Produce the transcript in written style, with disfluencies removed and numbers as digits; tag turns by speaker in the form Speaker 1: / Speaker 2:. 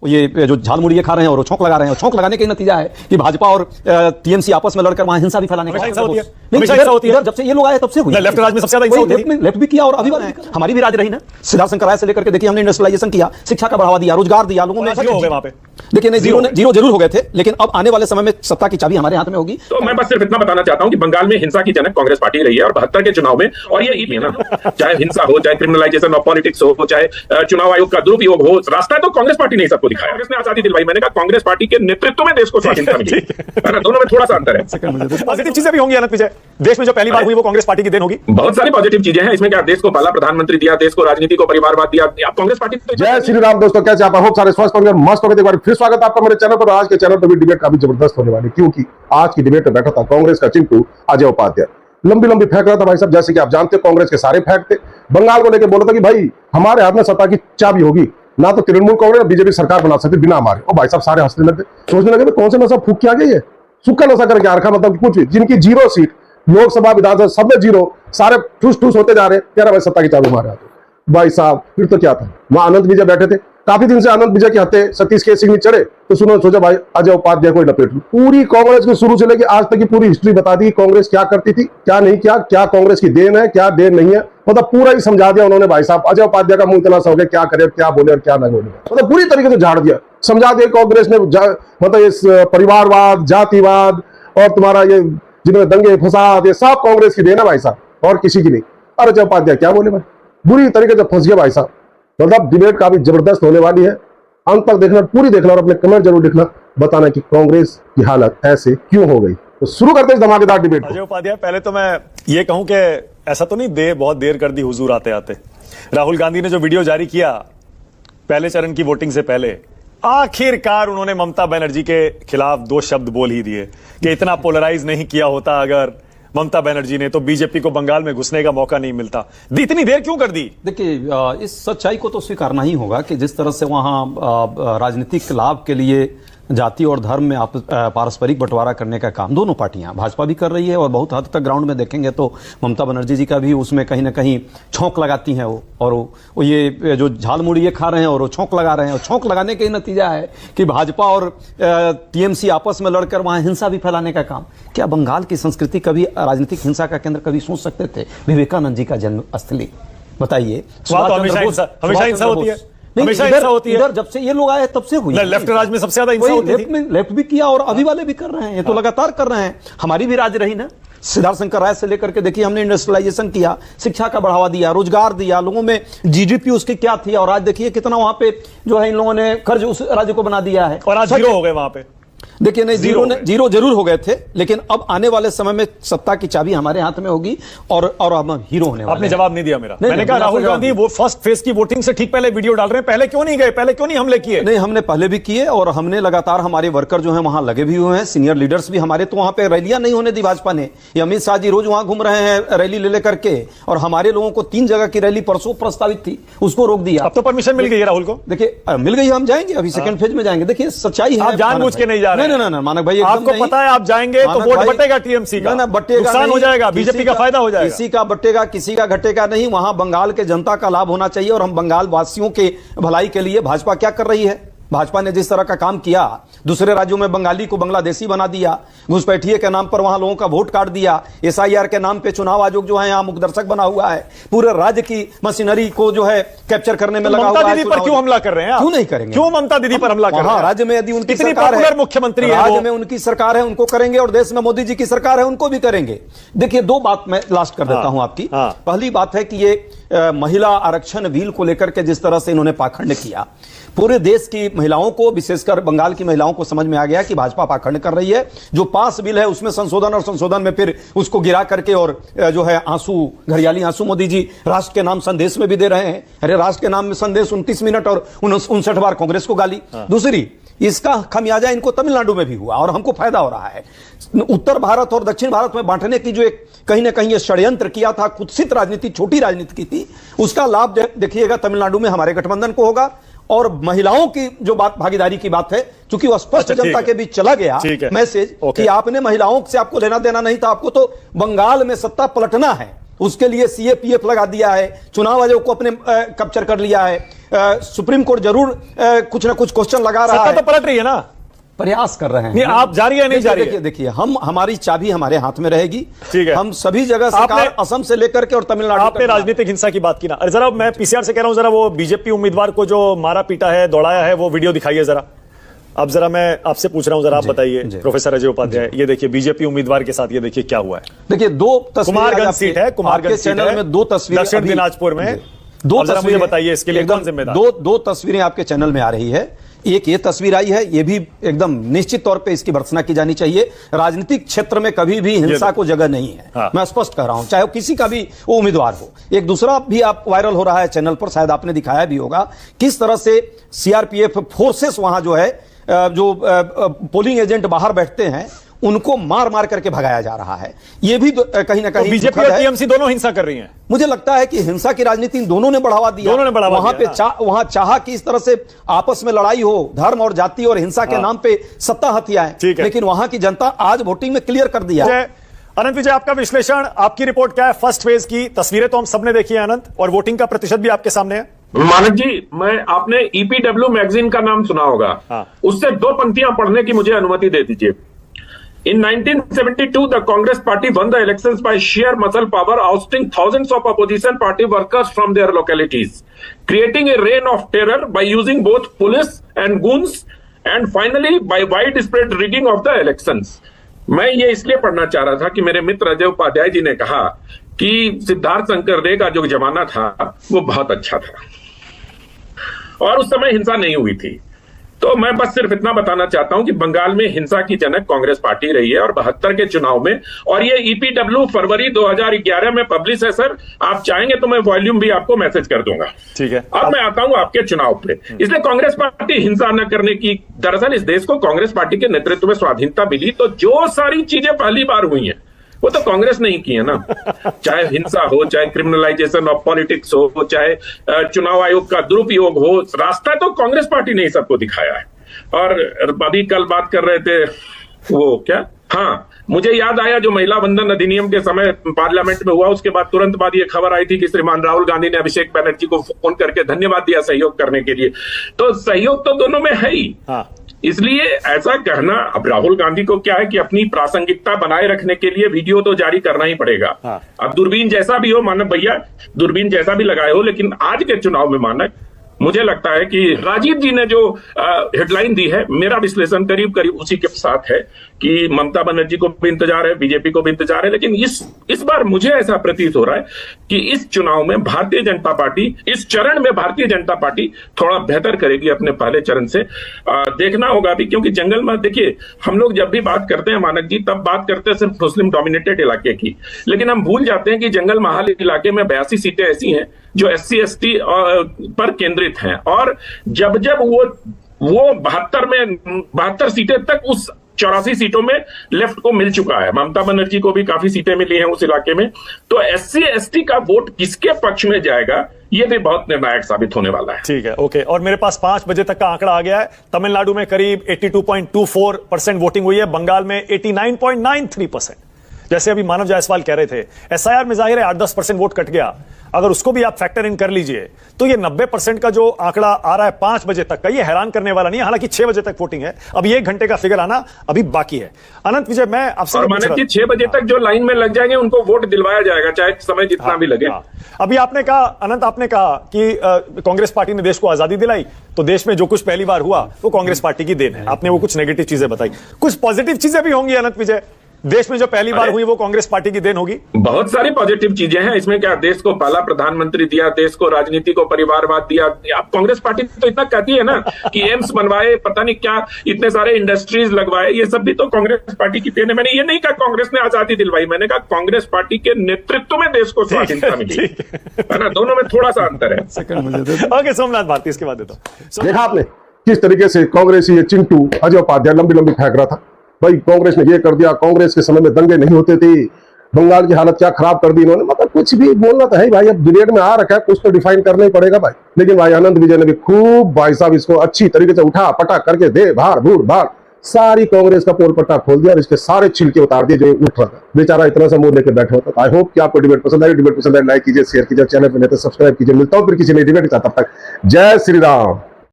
Speaker 1: ये जो झालमुड़ी खा रहे हैं और छौंक लगा रहे हैं, छौंक लगाने का नतीजा है कि भाजपा और टीएमसी आपस में लड़कर वहां हिंसा भी फैलाने का होती है। जब से ये लोग आए तब से हुई लेफ्ट राज में सबसे ज्यादा लेफ्ट भी किया और अभी हमारी भी राज रही ना। सिद्धार्थ शंकर राय से लेकर के देखिए हमने इंडस्ट्रियलाइजेशन किया, शिक्षा का बढ़ावा दिया, रोजगार दिया, लोगों में वहां पे देखिए नहीं जीरो जरूर हो गए थे, लेकिन अब आने वाले समय में सत्ता की चाबी हमारे हाथ में होगी।
Speaker 2: तो मैं बस सिर्फ इतना बताना चाहता हूं कि बंगाल में हिंसा की जनक कांग्रेस पार्टी रही है और 72 के चुनाव में, और ये है ना, चाहे हिंसा हो, चाहे क्रिमिनलाइजेशन ऑफ पॉलिटिक्स हो, चाहे चुनाव आयोग का दुरुपयोग हो, रास्ता तो कांग्रेस पार्टी ने सबको दिखाया। कांग्रेस ने आजादी दिलवाई, मैंने कहा कांग्रेस पार्टी के नेतृत्व में देश को स्वाधीनता मिली। दोनों में थोड़ा सा अंतर है।
Speaker 3: पॉजिटिव चीजें भी होंगी अनंत विजय, देश में जो पहली बार हुई वो कांग्रेस पार्टी की देन होगी।
Speaker 2: बहुत सारी पॉजिटिव चीजें हैं इसमें। क्या देश को पहला प्रधानमंत्री दिया, देश को राजनीति को परिवारवाद दिया, कांग्रेस पार्टी।
Speaker 4: जय श्री राम दोस्तों, कैसे आप? होप सारे स्वस्थ होंगे, मस्त होंगे। एक बार फिर स्वागत है आपका मेरे चैनल पर। आज के चैनल पर भी डिबेट काफी जबरदस्त होने वाली, क्योंकि आज की डिबेट में बैठा था कांग्रेस का चिंटू अजय उपाध्याय। लंबी फेंक रहा था भाई साहब, जैसे कि आप जानते हैं कांग्रेस के सारे फैक्ट थे। बंगाल को लेकर बोला था कि भाई हमारे हाथ में सत्ता की चाबी होगी, ना तो तृणमूल कांग्रेस ना बीजेपी सरकार बना सकती बिना हमारे। और भाई साहब सारे हंसने लगे, सोचने लगे कौन से नशा फूक के आ गई है, सूखा नशा करके आ रखा, मतलब कुछ भी। जिनकी 0 सीट लोकसभा विधानसभा सब में 0, सारे ठूस होते जा रहे, कह रहा भाई सत्ता की चाबी हमारे हाथ। भाई साहब फिर तो क्या था, वहां आनंद विजय बैठे थे, काफी दिन से आनंद विजय के हत्थे सतीश के सिंह चढ़े, तो सुनो सोचा भाई अजय उपाध्याय को लपेट लूं। पूरी कांग्रेस की शुरू से लेकर आज तक की पूरी हिस्ट्री बता दी, कांग्रेस क्या करती थी, क्या नहीं किया, क्या कांग्रेस की देन है, क्या देन नहीं है, मतलब पूरा ही समझा दिया उन्होंने। भाई साहब अजय उपाध्याय का मुंह इतना सा हो गया, क्या करे, क्या बोले और क्या ना बोले, मतलब पूरी तरीके से झाड़ दिया, समझा दिया कांग्रेस ने। मतलब इस परिवारवाद, जातिवाद और तुम्हारा ये जिन्होंने दंगे फसाद, ये सब कांग्रेस की देन है भाई साहब, और किसी की नहीं। और अजय उपाध्याय क्या बोले भाई, बुरी तरीके से फंस गया भाई साहब। मतलब डिबेट काफी जबरदस्त होने वाली है, अंत तक देखना, पूरी देखना और अपने कमेंट जरूर लिखना, बताना कि कांग्रेस की हालत ऐसे क्यों हो गई। तो शुरू करते हैं इस धमाकेदार डिबेट।
Speaker 3: अजय उपाध्याय, पहले तो मैं ये कहूं कि ऐसा तो नहीं बहुत देर कर दी हुजूर आते आते। राहुल गांधी ने जो वीडियो जारी किया पहले चरण की वोटिंग से पहले, आखिरकार उन्होंने ममता बनर्जी के खिलाफ 2 शब्द बोल ही दिए कि इतना पोलराइज नहीं किया होता अगर ममता बनर्जी ने, तो बीजेपी को बंगाल में घुसने का मौका नहीं मिलता। इतनी देर क्यों कर दी?
Speaker 1: देखिए इस सच्चाई को तो स्वीकारना ही होगा कि जिस तरह से वहां राजनीतिक लाभ के लिए जाति और धर्म में पारस्परिक बंटवारा करने का काम दोनों पार्टियां, भाजपा भी कर रही है और बहुत हद तक ग्राउंड में देखेंगे तो ममता बनर्जी जी का भी उसमें कहीं ना कहीं छौंक लगाती हैं वो। और वो ये जो झालमुड़ी खा रहे हैं और छौंक लगा रहे हैं, और छौंक लगाने का नतीजा है कि भाजपा और टीएमसी आपस में लड़कर वहां हिंसा भी फैलाने का काम। क्या बंगाल की संस्कृति कभी राजनीतिक हिंसा का केंद्र कभी सोच सकते थे? विवेकानंद जी का जन्मस्थली, बताइए।
Speaker 3: हमेशा हिंसा होती है, हमेशा हिंसा होती है।
Speaker 1: इधर जब से ये लोग आए तब से हुई।
Speaker 3: लेफ्ट राज में सबसे ज्यादा हिंसा होती थी।
Speaker 1: लेफ्ट भी किया और अभी वाले भी कर रहे हैं, ये तो लगातार कर रहे हैं। हमारी भी राज रही ना। सिद्धार्थ शंकर राय से लेकर के देखिए हमने इंडस्ट्रियलाइजेशन किया, शिक्षा का बढ़ावा दिया, रोजगार दिया, लोगों में जीडीपी उसकी क्या थी, और आज देखिए कितना वहां पे जो है इन लोगों ने कर्ज उस राज्य को बना दिया है,
Speaker 3: और आज 0 हो गए वहां पे।
Speaker 1: देखिए नहीं जीरो जरूर हो गए थे, लेकिन अब आने वाले समय में सत्ता की चाबी हमारे हाथ में होगी और हम हीरो होने वाले।
Speaker 3: आपने जवाब नहीं दिया मेरा। मैंने कहा राहुल गांधी वो फर्स्ट फेज की वोटिंग से ठीक पहले वीडियो डाल रहे हैं, पहले क्यों नहीं गए, पहले क्यों नहीं हमले किए?
Speaker 1: नहीं, हमने पहले भी किए और हमने लगातार, हमारे वर्कर जो है वहां लगे भी हुए हैं, सीनियर लीडर्स भी हमारे। तो वहां पे रैलियां नहीं होने दी भाजपा ने। ये अमित शाह जी रोज वहां घूम रहे हैं रैली ले लेकर के, और हमारे लोगों को 3 जगह की रैली परसों प्रस्तावित थी, उसको रोक दिया।
Speaker 3: अब तो परमिशन मिल गई है राहुल को।
Speaker 1: देखिए मिल गई, हम जाएंगे अभी सेकंड फेज में जाएंगे। देखिए सच्चाई है,
Speaker 3: आप जानबूझ के नहीं जा रहे।
Speaker 1: नहीं मानक भाई,
Speaker 3: आपको पता है आप जाएंगे तो वोट बटेगा टीएमसी का, नुकसान हो जाएगा, बीजेपी का फायदा हो जाएगा।
Speaker 1: किसी का बटेगा, किसी का घटेगा नहीं। वहां बंगाल के जनता का लाभ होना चाहिए, और हम बंगाल वासियों के भलाई के लिए भाजपा क्या कर रही है? भाजपा ने जिस तरह का काम किया, दूसरे राज्यों में बंगाली को बांग्लादेशी बना दिया, घुसपैठिए के नाम पर वहां लोगों का वोट काट दिया, एसआईआर के नाम पे चुनाव आयोग जो है यहाँ मुखदर्शक बना हुआ है, पूरे राज्य की मशीनरी को जो है कैप्चर करने में लगा हुआ है।
Speaker 3: ममता दीदी पर क्यों हमला कर रहे हैं?
Speaker 1: क्यों नहीं करेंगे?
Speaker 3: क्यों ममता दीदी पर हमला कर रहे हैं?
Speaker 1: राज्य में यदि उनकी सरकार है,
Speaker 3: मुख्यमंत्री है,
Speaker 1: राज्य में उनकी सरकार है, उनको करेंगे, और देश में मोदी जी की सरकार है, उनको भी करेंगे। देखिए 2 बात मैं लास्ट कर देता हूं आपकी। पहली बात है कि ये महिला आरक्षण बिल को लेकर के जिस तरह से इन्होंने पाखंड किया, पूरे देश की महिलाओं को, विशेषकर बंगाल की महिलाओं को समझ में आ गया कि भाजपा पाखंड कर रही है। जो पास बिल है उसमें संशोधन, और संशोधन में फिर उसको गिरा करके और जो है आंसू, घड़ियाली आंसू मोदी जी राष्ट्र के नाम संदेश में भी दे रहे हैं। अरे राष्ट्र के नाम में संदेश 29 मिनट और 59 बार कांग्रेस को गाली। दूसरी, इसका खमियाजा इनको तमिलनाडु में भी हुआ और हमको फायदा हो रहा है। उत्तर भारत और दक्षिण भारत में बांटने की जो एक कहीं ना कहीं ये षड्यंत्र किया था, कुत्सित राजनीति, छोटी राजनीति की थी, उसका लाभ देखिएगा तमिलनाडु में हमारे गठबंधन को होगा। और महिलाओं की जो बात, भागीदारी की बात है, क्योंकि वो स्पष्ट जनता के बीच चला गया मैसेज कि आपने महिलाओं से आपको लेना देना नहीं था, आपको तो बंगाल में सत्ता पलटना है। उसके लिए सीएपीएफ लगा दिया है, चुनाव आयोग को अपने कैप्चर कर लिया है। सुप्रीम कोर्ट जरूर कुछ ना कुछ क्वेश्चन लगा रहा है,
Speaker 3: तो पलट रही है ना,
Speaker 1: प्रयास कर रहे हैं।
Speaker 3: नहीं, आप जा रही है नहीं जा रही है?
Speaker 1: देखिए हम, हमारी चाबी हमारे हाथ में रहेगी।
Speaker 3: ठीक है,
Speaker 1: हम सभी जगह से, असम से लेकर के और तमिलनाडु।
Speaker 3: आपने राजनीतिक हिंसा की बात की ना, जरा मैं पीसीआर से कह रहा हूं, जरा वो बीजेपी उम्मीदवार को जो मारा पीटा है, दौड़ाया है, वो वीडियो दिखाइए जरा। अब जरा मैं आपसे पूछ रहा हूं, जरा आप बताइए प्रोफेसर अजय उपाध्याय, ये देखिए बीजेपी उम्मीदवार के साथ, ये देखिए क्या हुआ है।
Speaker 1: देखिए दो
Speaker 3: कुमारगंज सीट है, कुमारगंज
Speaker 1: चैनल में 2 तस्वीरें,
Speaker 3: दक्षिण दिनाजपुर में
Speaker 1: 2 तस्वीरें, मुझे
Speaker 3: बताइए इसके लिए कौन जिम्मेदार?
Speaker 1: दो तस्वीरें आपके चैनल में आ रही है। एक ये तस्वीर आई है, ये भी एकदम निश्चित तौर पे इसकी भर्त्सना की जानी चाहिए। राजनीतिक क्षेत्र में कभी भी हिंसा को जगह नहीं है।
Speaker 3: हाँ।
Speaker 1: मैं स्पष्ट कर रहा हूं, चाहे वो किसी का भी वो उम्मीदवार हो। एक दूसरा भी आप वायरल हो रहा है चैनल पर, शायद आपने दिखाया भी होगा, किस तरह से सीआरपीएफ फोर्सेस वहां जो है, जो पोलिंग एजेंट बाहर बैठते हैं, उनको मार मार करके भगाया जा रहा है। ये भी कहीं ना कहीं
Speaker 3: बीजेपी और टीएमसी दोनों हिंसा कर रही हैं।
Speaker 1: मुझे लगता है कि हिंसा की राजनीति इन दोनों ने बढ़ावा दिया। वहां पे वहां चाहा कि इस तरह से आपस में लड़ाई हो, धर्म और जाति और हिंसा के नाम पे सत्ता हथियाए, लेकिन वहां की जनता आज वोटिंग में क्लियर कर दिया।
Speaker 3: अनंत विजय, आपका विश्लेषण, आपकी रिपोर्ट क्या है? फर्स्ट फेज की तस्वीरें तो हम सबने देखी है अनंत, और वोटिंग का प्रतिशत भी आपके सामने है।
Speaker 2: मानक जी, आपने ईपीडब्ल्यू मैगजीन का नाम सुना होगा।
Speaker 3: हाँ।
Speaker 2: उससे 2 पंक्तियां पढ़ने की मुझे अनुमति दे दीजिए। In 1972, the Congress party won the elections by sheer muscle power, ousting thousands of opposition party workers from their localities, creating a reign of terror by using both police and goons, and finally by widespread rigging of the elections. मैं ये इसलिए पढ़ना चाह रहा था कि मेरे मित्र अजय उपाध्याय जी ने कहा कि सिद्धार्थ शंकर रे का जो जमाना था वो बहुत अच्छा था और उस समय हिंसा नहीं हुई थी। तो मैं बस सिर्फ इतना बताना चाहता हूं कि बंगाल में हिंसा की जनक कांग्रेस पार्टी रही है और 72 के चुनाव में, और ये ईपीडब्ल्यू फरवरी 2011 में पब्लिश है सर। आप चाहेंगे तो मैं वॉल्यूम भी आपको मैसेज कर दूंगा।
Speaker 3: ठीक है,
Speaker 2: अब मैं आता हूं आपके चुनाव पे। इसलिए कांग्रेस पार्टी हिंसा न करने की, दरअसल इस देश को कांग्रेस पार्टी के नेतृत्व में स्वाधीनता मिली, तो जो सारी चीजें पहली बार हुई हैं वो तो कांग्रेस नहीं की है ना। चाहे हिंसा हो, चाहे क्रिमिनलाइजेशन ऑफ पॉलिटिक्स हो, चाहे चुनाव आयोग का दुरुपयोग हो, रास्ता तो कांग्रेस पार्टी ने ही सबको दिखाया है। और अभी कल बात कर रहे थे वो क्या, हाँ मुझे याद आया जो महिला वंदन अधिनियम के समय पार्लियामेंट में हुआ, उसके बाद तुरंत बाद ये खबर आई थी कि श्रीमान राहुल गांधी ने अभिषेक बनर्जी को फोन करके धन्यवाद दिया सहयोग करने के लिए। तो सहयोग तो दोनों में है ही। हाँ। इसलिए ऐसा कहना, अब राहुल गांधी को क्या है कि अपनी प्रासंगिकता बनाए रखने के लिए वीडियो तो जारी करना ही पड़ेगा। हाँ। अब दूरबीन जैसा भी हो मानक भैया, दूरबीन जैसा भी लगाए हो, लेकिन आज के चुनाव में मानक मुझे लगता है कि राजीव जी ने जो हेडलाइन दी है, मेरा विश्लेषण करीब करीब उसी के साथ है कि ममता बनर्जी को भी इंतजार है, बीजेपी को भी इंतजार है, लेकिन इस बार मुझे ऐसा प्रतीत हो रहा है कि इस चुनाव में भारतीय जनता पार्टी, इस चरण में भारतीय जनता पार्टी थोड़ा बेहतर करेगी अपने पहले चरण से। देखना होगा अभी, क्योंकि जंगल में देखिए, हम लोग जब भी बात करते हैं मानक जी, तब बात करते हैं सिर्फ मुस्लिम डोमिनेटेड इलाके की, लेकिन हम भूल जाते हैं कि जंगल महाल इलाके में 82 सीटें ऐसी हैं जो SC ST पर केंद्रित हैं, और जब वो 72 सीटें तक उस 84 सीटों में लेफ्ट को मिल चुका है। ममता बनर्जी को भी काफी सीटें मिली हैं उस इलाके में। तो SC ST का वोट किसके पक्ष में जाएगा, ये भी बहुत निर्णायक साबित होने वाला है।
Speaker 3: ठीक है, ओके। और मेरे पास 5 बजे तक का आंकड़ा आ गया है। तमिलनाडु में करीब 82.24% वोटिंग हुई है, बंगाल में 89.93%। जैसे अभी मानव जायसवाल कह रहे थे, SIR में जाहिर है 8-10% वोट कट गया, अगर उसको भी आप फैक्टर इन कर लीजिए तो ये 90% का जो आंकड़ा आ रहा है 5 बजे तक का, ये हैरान करने वाला नहीं है। हालांकि 6 बजे तक वोटिंग है, अभी 1 घंटे का फिगर आना अभी बाकी है। अनंत विजय, मैं आपसे
Speaker 2: मानक जी 6 बजे तक जो लाइन में लग जाएंगे उनको वोट दिलवाया जाएगा, चाहे समय जितना भी लगे।
Speaker 3: अभी आपने कहा, अनंत आपने कहा कि कांग्रेस पार्टी ने देश को आजादी दिलाई, तो देश में जो कुछ पहली बार हुआ वो कांग्रेस पार्टी की देन है। आपने वो कुछ नेगेटिव चीजें बताई, कुछ पॉजिटिव चीजें भी होंगी अनंत विजय, देश में जो पहली बार हुई वो कांग्रेस पार्टी की देन होगी।
Speaker 2: बहुत सारी पॉजिटिव चीजें हैं इसमें। क्या देश को पहला प्रधानमंत्री दिया, देश को राजनीति को परिवारवाद दिया। अब कांग्रेस पार्टी तो इतना कहती है ना कि एम्स बनवाए, पता नहीं क्या, इतने सारे इंडस्ट्रीज लगवाए, ये सब भी तो कांग्रेस पार्टी की देन है। मैंने ये नहीं कहा कांग्रेस ने आजादी दिलवाई, मैंने कहा कांग्रेस पार्टी के नेतृत्व में देश को स्वाधीनता मिली, है ना। दोनों में थोड़ा सा अंतर है।
Speaker 3: ओके, सोमनाथ भारती, इसके बाद देता हूं।
Speaker 4: देखा आपने किस तरीके से कांग्रेस ये चिंटू अजय उपाध्याय लंबी लंबी फेंक रहा था, भाई कांग्रेस ने ये कर दिया, कांग्रेस के समय में दंगे नहीं होते थे, बंगाल की हालत क्या खराब कर दी इन्होंने। मतलब कुछ भी बोलना तो है भाई, अब डिबेट में आ रखा है, कुछ तो डिफाइन करना ही पड़ेगा भाई। लेकिन भाई आनंद विजय ने भी खूब भाई साहब इसको अच्छी तरीके से उठा पटा करके दे भार भूर भार सारी कांग्रेस का पोल पट्टा खोल दिया और इसके सारे छिलके उतार दिए जो उठ रहा था। बेचारा इतना सा मुंह लेके बैठा होता। आई होप कि आपको डिबेट पसंद आई। डिबेट पसंद है लाइक कीजिए, शेयर कीजिए, चैनल पर नहीं तो सब्सक्राइब कीजिए। मिलता हूं फिर किसी नई डिबेट के साथ, तब तक जय श्री राम।